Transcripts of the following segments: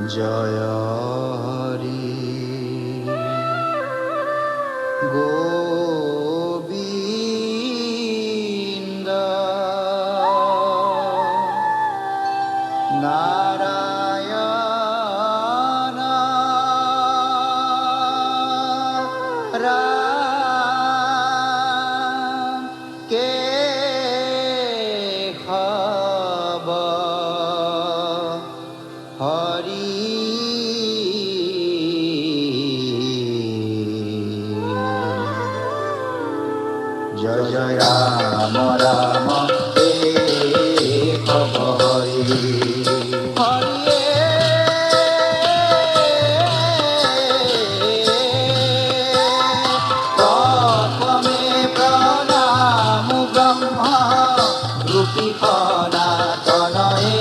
জয় হরি গোবিন্দ নারায়ণ রাম কে খবর হরি জয় জয় রাম রাম কে খবর হরি হরি প্রথমে প্রণাম ব্রহ্ম রূপী সনাতনয়ে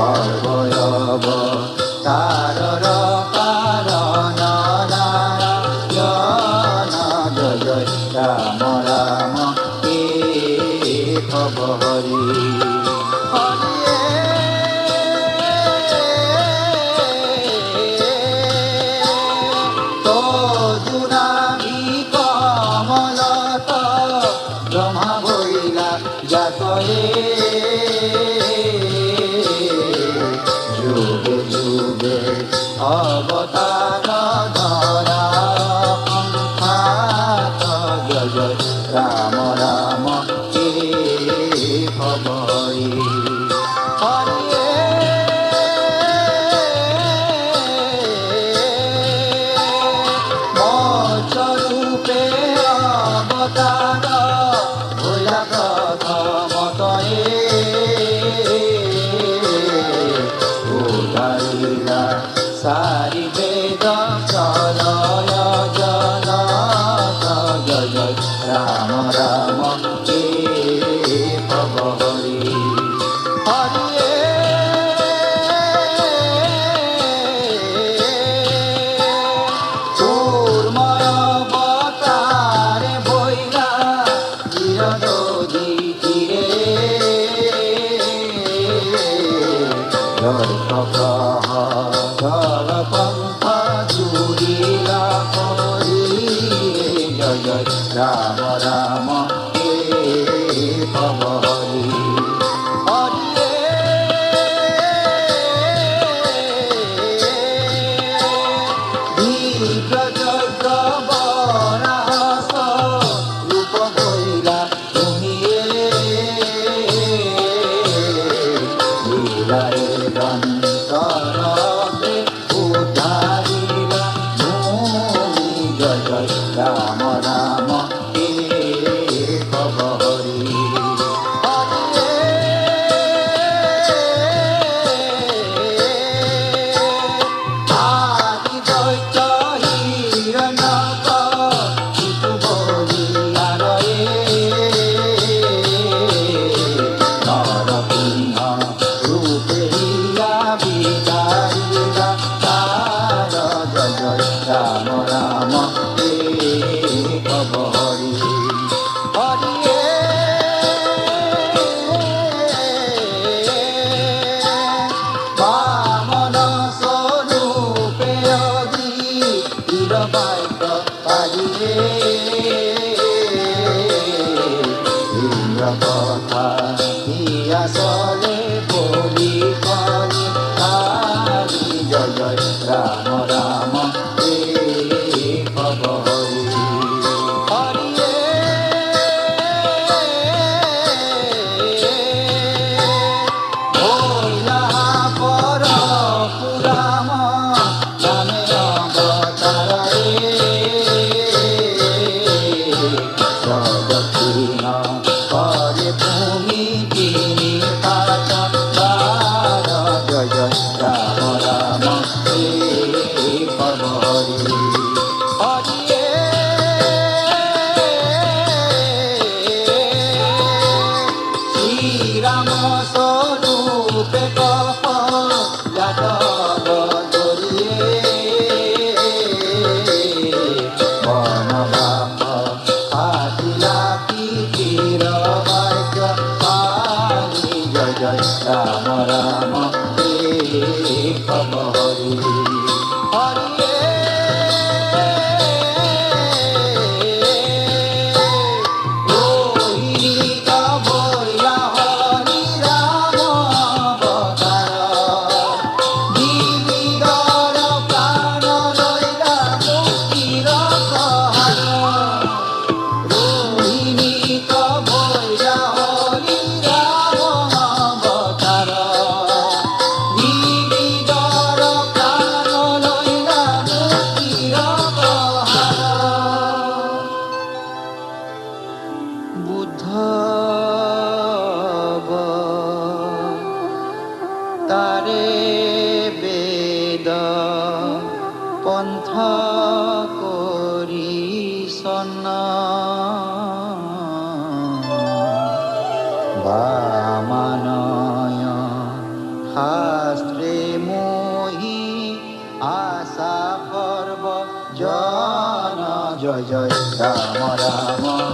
অবয়ব তারর কারণ নারায়ণ জয় জয় রাম রাম কে খবর হরি তো জুনাবি কমলত ব্রহ্মা বইলা জাতয়ে যুগে যুগে অবতার ধরা পন্থাত জয় জয় রাম রাম কে খবর হরি মৎস্যরূপে অবতার হইলা প্রথমতয়ে উদারিলা সারি বেদ প্রলয় জনক জয় জয় রাম রাম কে খবর হরি সুরময় অবতারে বইলা চিরনদী তীরে ধর পন্থা চুরিলা করি জয় জয় রাম রাম কে খবর হরি দীর্ঘযজ্ঞ বরাস রূপ বইলা তুমিয়ে লীলায় দন্তরতে উদ্ধারিলা ভূমি জয় জয় রাম রাম কে খবর আদি দৈত্য হিরণ্যক শিশু বলিয়া রয়ে নরসিংহ রূপে হিয়া বিদারিলা তার জয় জয় রাম রাম কে খবর হরি বামন স্বরূপে অধি বীরবাক্য পালিয়ে ইন্দ্র কথা ইয়া চলে বলি করি কালি জয় জয় রাম রাম কে খবর হরি ভোলা পর পুরাম নামে অবতারে দক্ষিণ করে ভূমি তিনি পাত জয় জয় রাম রাম কে খবর হরি শ্রীরাম স্বরূপে কপ যাদব ধরিয়ে বনবাস আসিলা কি চির বাক্য পানি জয় জয় রাম রাম একম হরি হরি তারে বেদ পন্থা করি সন্না বামানয় শাস্ত্রে মোহি আশা পর্ব জন জয় জয় রাম রাম